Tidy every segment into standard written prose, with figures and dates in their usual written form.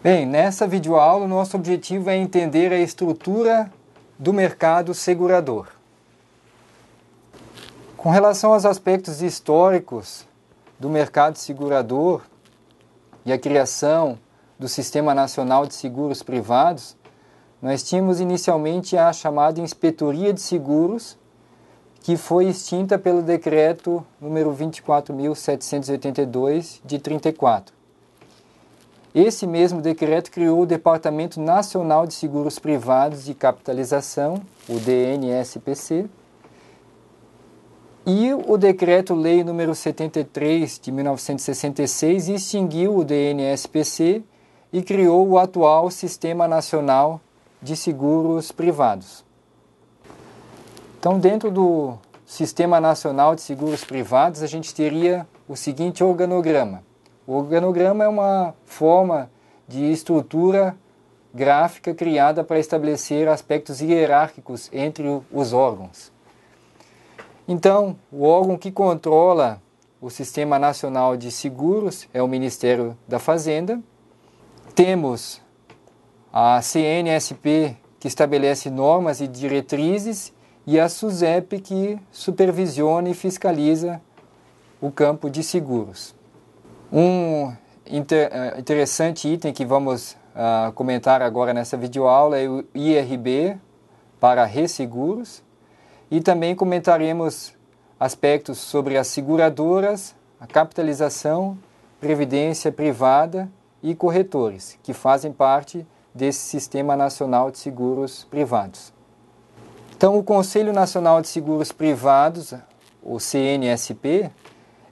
Bem, nessa videoaula o nosso objetivo é entender a estrutura do mercado segurador. Com relação aos aspectos históricos do mercado segurador e a criação do Sistema Nacional de Seguros Privados, nós tínhamos inicialmente a chamada Inspetoria de Seguros, que foi extinta pelo decreto número 24.782 de 34. Esse mesmo decreto criou o Departamento Nacional de Seguros Privados de Capitalização, o DNSPC, e o Decreto-Lei número 73 de 1966 extinguiu o DNSPC e criou o atual Sistema Nacional de Seguros Privados. Então, dentro do Sistema Nacional de Seguros Privados, a gente teria o seguinte organograma. O organograma é uma forma de estrutura gráfica criada para estabelecer aspectos hierárquicos entre os órgãos. Então, o órgão que controla o Sistema Nacional de Seguros é o Ministério da Fazenda. Temos a CNSP, que estabelece normas e diretrizes, e a SUSEP, que supervisiona e fiscaliza o campo de seguros. Um interessante item que vamos comentar agora nessa videoaula é o IRB para resseguros, e também comentaremos aspectos sobre as seguradoras, a capitalização, previdência privada e corretores, que fazem parte desse Sistema Nacional de Seguros Privados. Então, o Conselho Nacional de Seguros Privados, o CNSP,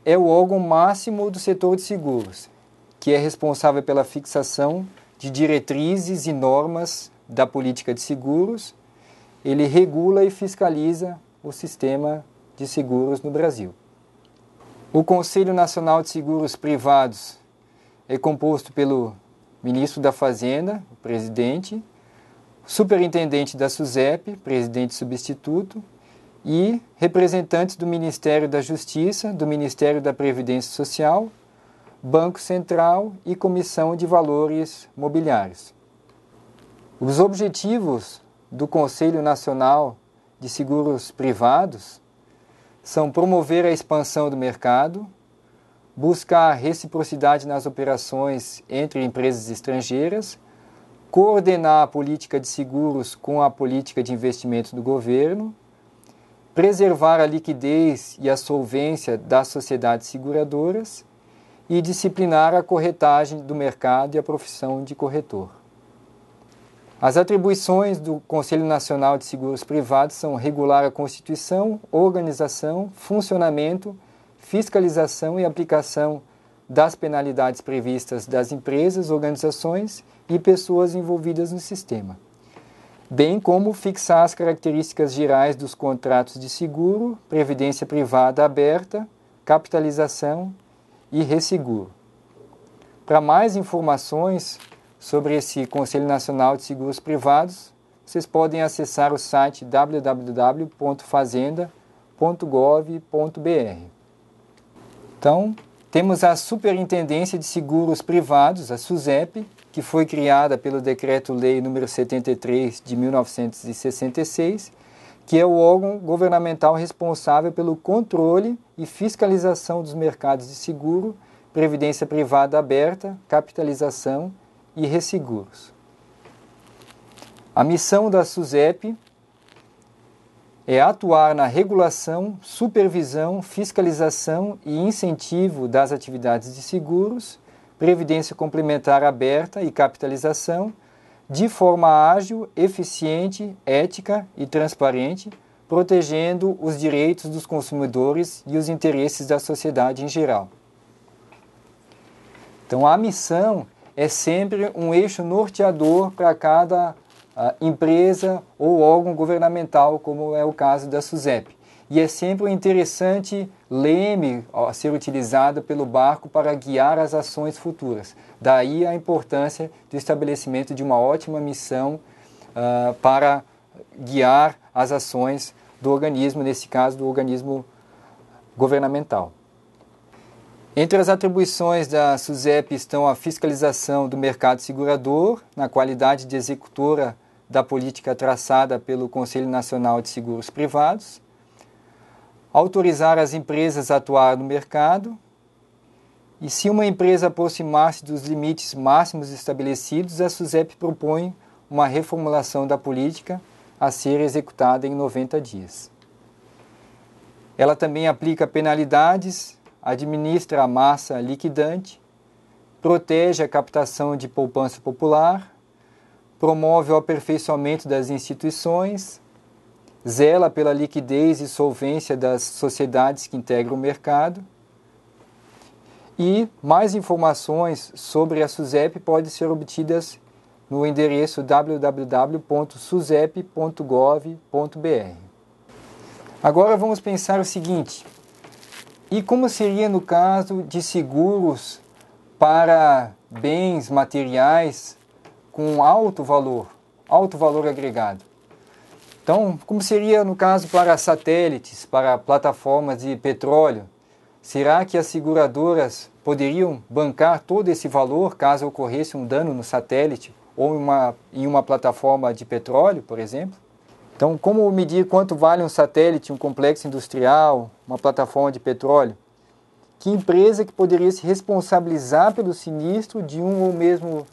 é o órgão máximo do setor de seguros, que é responsável pela fixação de diretrizes e normas da política de seguros. Ele regula e fiscaliza o sistema de seguros no Brasil. O Conselho Nacional de Seguros Privados é composto pelo Ministro da Fazenda, o presidente, superintendente da SUSEP, presidente substituto, e representantes do Ministério da Justiça, do Ministério da Previdência Social, Banco Central e Comissão de Valores Mobiliários. Os objetivos do Conselho Nacional de Seguros Privados são promover a expansão do mercado, buscar reciprocidade nas operações entre empresas estrangeiras, coordenar a política de seguros com a política de investimentos do governo, preservar a liquidez e a solvência das sociedades seguradoras e disciplinar a corretagem do mercado e a profissão de corretor. As atribuições do Conselho Nacional de Seguros Privados são regular a constituição, organização, funcionamento, fiscalização e aplicação das penalidades previstas das empresas, organizações e pessoas envolvidas no sistema, bem como fixar as características gerais dos contratos de seguro, previdência privada aberta, capitalização e resseguro. Para mais informações sobre esse Conselho Nacional de Seguros Privados, vocês podem acessar o site www.fazenda.gov.br. Então, temos a Superintendência de Seguros Privados, a SUSEP, que foi criada pelo Decreto-Lei número 73 de 1966, que é o órgão governamental responsável pelo controle e fiscalização dos mercados de seguro, previdência privada aberta, capitalização e resseguros. A missão da SUSEP é atuar na regulação, supervisão, fiscalização e incentivo das atividades de seguros, previdência complementar aberta e capitalização, de forma ágil, eficiente, ética e transparente, protegendo os direitos dos consumidores e os interesses da sociedade em geral. Então, a missão é sempre um eixo norteador para cada empresa ou órgão governamental, como é o caso da SUSEP. E é sempre um interessante leme a ser utilizado pelo barco para guiar as ações futuras. Daí a importância do estabelecimento de uma ótima missão para guiar as ações do organismo, nesse caso do organismo governamental. Entre as atribuições da SUSEP estão a fiscalização do mercado segurador, na qualidade de executora da política traçada pelo Conselho Nacional de Seguros Privados, autorizar as empresas a atuar no mercado, e se uma empresa aproximar-se dos limites máximos estabelecidos, a SUSEP propõe uma reformulação da política a ser executada em 90 dias. Ela também aplica penalidades, administra a massa liquidante, protege a captação de poupança popular, promove o aperfeiçoamento das instituições, zela pela liquidez e solvência das sociedades que integram o mercado. E mais informações sobre a SUSEP podem ser obtidas no endereço www.susep.gov.br. Agora vamos pensar o seguinte: e como seria no caso de seguros para bens materiais com alto valor agregado? Então, como seria no caso para satélites, para plataformas de petróleo? Será que as seguradoras poderiam bancar todo esse valor caso ocorresse um dano no satélite ou em uma plataforma de petróleo, por exemplo? Então, como medir quanto vale um satélite, um complexo industrial, uma plataforma de petróleo? Que empresa que poderia se responsabilizar pelo sinistro de um ou mesmo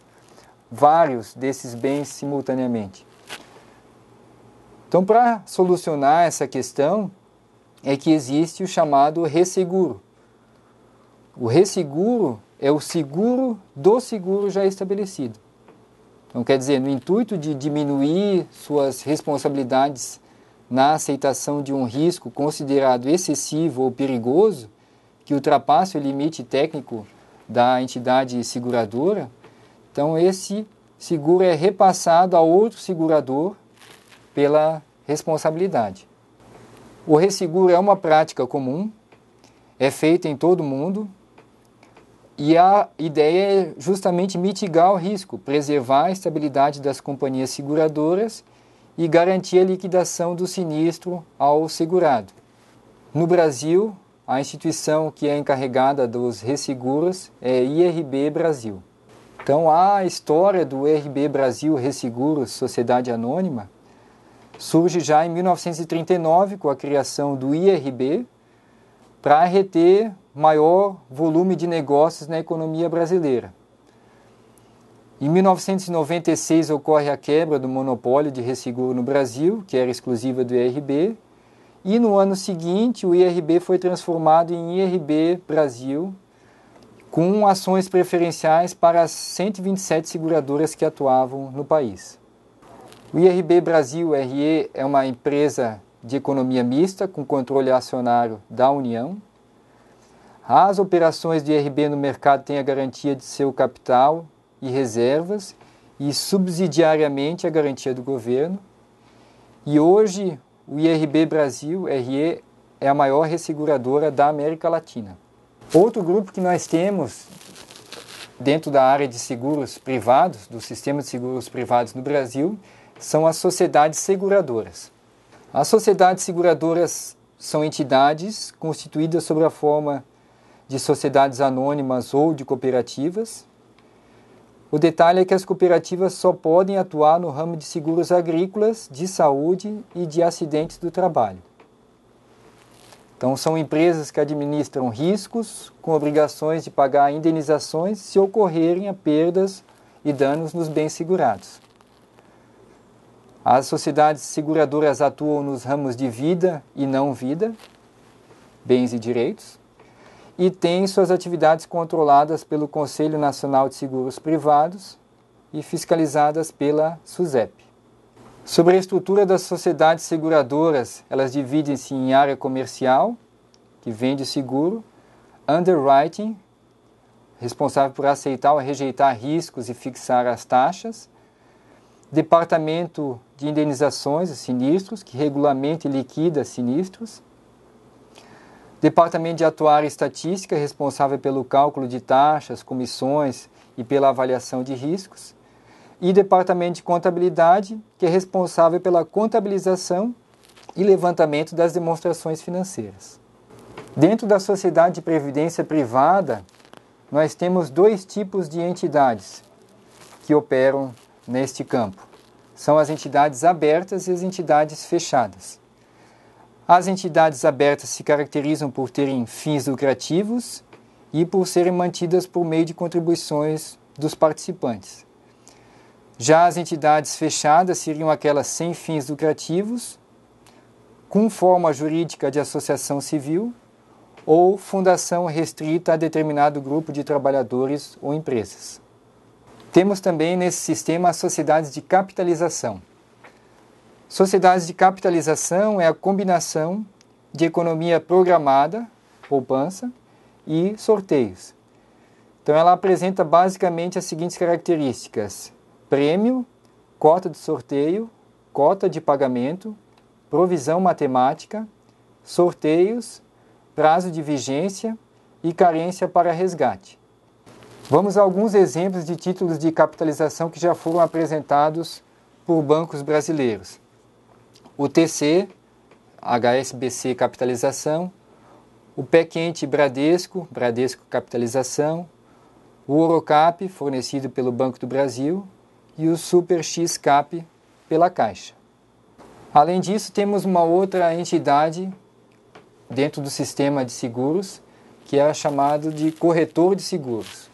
vários desses bens simultaneamente? Então, para solucionar essa questão, é que existe o chamado resseguro. O resseguro é o seguro do seguro já estabelecido. Então, quer dizer, no intuito de diminuir suas responsabilidades na aceitação de um risco considerado excessivo ou perigoso, que ultrapasse o limite técnico da entidade seguradora, então esse seguro é repassado a outro segurador pela responsabilidade. O resseguro é uma prática comum, é feita em todo o mundo, e a ideia é justamente mitigar o risco, preservar a estabilidade das companhias seguradoras e garantir a liquidação do sinistro ao segurado. No Brasil, a instituição que é encarregada dos resseguros é IRB Brasil. Então, a história do IRB Brasil Resseguros Sociedade Anônima surge já em 1939 com a criação do IRB para reter maior volume de negócios na economia brasileira. Em 1996 ocorre a quebra do monopólio de resseguro no Brasil, que era exclusiva do IRB, e no ano seguinte o IRB foi transformado em IRB Brasil, com ações preferenciais para as 127 seguradoras que atuavam no país. O IRB Brasil RE é uma empresa de economia mista com controle acionário da União. As operações do IRB no mercado têm a garantia de seu capital e reservas e subsidiariamente a garantia do governo. E hoje o IRB Brasil RE é a maior resseguradora da América Latina. Outro grupo que nós temos dentro da área de seguros privados, do sistema de seguros privados no Brasil, são as sociedades seguradoras. As sociedades seguradoras são entidades constituídas sob a forma de sociedades anônimas ou de cooperativas. O detalhe é que as cooperativas só podem atuar no ramo de seguros agrícolas, de saúde e de acidentes do trabalho. Então, são empresas que administram riscos com obrigações de pagar indenizações se ocorrerem perdas e danos nos bens segurados. As sociedades seguradoras atuam nos ramos de vida e não vida, bens e direitos, e têm suas atividades controladas pelo Conselho Nacional de Seguros Privados e fiscalizadas pela SUSEP. Sobre a estrutura das sociedades seguradoras, elas dividem-se em área comercial, que vende seguro, underwriting, responsável por aceitar ou rejeitar riscos e fixar as taxas, departamento de indenizações e sinistros, que regulamenta e liquida sinistros, departamento de atuária e estatística, responsável pelo cálculo de taxas, comissões e pela avaliação de riscos, e departamento de contabilidade, que é responsável pela contabilização e levantamento das demonstrações financeiras. Dentro da sociedade de previdência privada, nós temos dois tipos de entidades que operam neste campo. São as entidades abertas e as entidades fechadas. As entidades abertas se caracterizam por terem fins lucrativos e por serem mantidas por meio de contribuições dos participantes. Já as entidades fechadas seriam aquelas sem fins lucrativos, com forma jurídica de associação civil ou fundação restrita a determinado grupo de trabalhadores ou empresas. Temos também nesse sistema as sociedades de capitalização. Sociedades de capitalização é a combinação de economia programada, poupança, e sorteios. Então ela apresenta basicamente as seguintes características: prêmio, cota de sorteio, cota de pagamento, provisão matemática, sorteios, prazo de vigência e carência para resgate. Vamos a alguns exemplos de títulos de capitalização que já foram apresentados por bancos brasileiros. O TC, HSBC Capitalização, o Pé Quente Bradesco, Bradesco Capitalização, o Orocap, fornecido pelo Banco do Brasil, e o Super X Cap pela Caixa. Além disso, temos uma outra entidade dentro do sistema de seguros, que é chamado de corretor de seguros.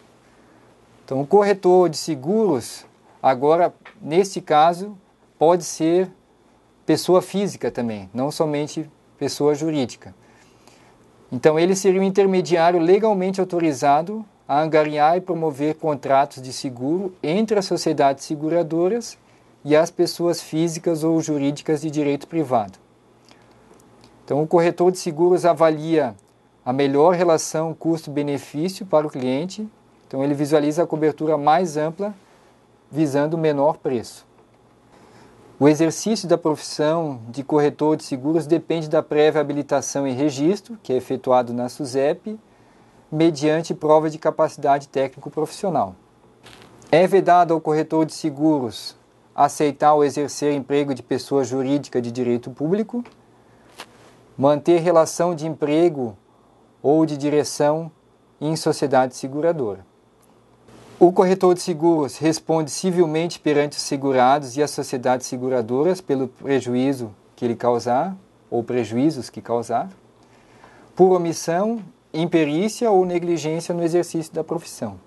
Então, o corretor de seguros, agora, neste caso, pode ser pessoa física também, não somente pessoa jurídica. Então, ele seria um intermediário legalmente autorizado a angariar e promover contratos de seguro entre as sociedades seguradoras e as pessoas físicas ou jurídicas de direito privado. Então, o corretor de seguros avalia a melhor relação custo-benefício para o cliente. Então, ele visualiza a cobertura mais ampla, visando o menor preço. O exercício da profissão de corretor de seguros depende da prévia habilitação e registro, que é efetuado na SUSEP, mediante prova de capacidade técnico-profissional. É vedado ao corretor de seguros aceitar ou exercer emprego de pessoa jurídica de direito público, manter relação de emprego ou de direção em sociedade seguradora. O corretor de seguros responde civilmente perante os segurados e as sociedades seguradoras pelo prejuízo que ele causar, ou prejuízos que causar, por omissão, imperícia ou negligência no exercício da profissão.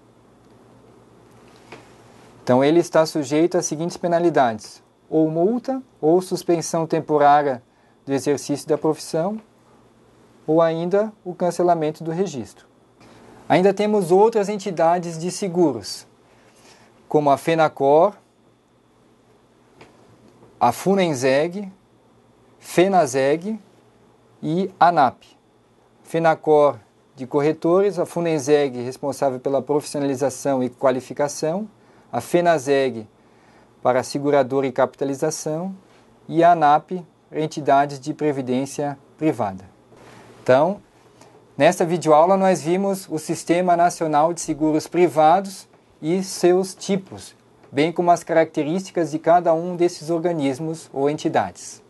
Então, ele está sujeito às seguintes penalidades: ou multa, ou suspensão temporária do exercício da profissão, ou ainda o cancelamento do registro. Ainda temos outras entidades de seguros, como a FENACOR, a FUNENSEG, FENASEG e a ANAP. FENACOR de corretores, a FUNENSEG responsável pela profissionalização e qualificação, a FENASEG para seguradora e capitalização e a ANAP, entidades de previdência privada. Então, nesta videoaula nós vimos o Sistema Nacional de Seguros Privados e seus tipos, bem como as características de cada um desses organismos ou entidades.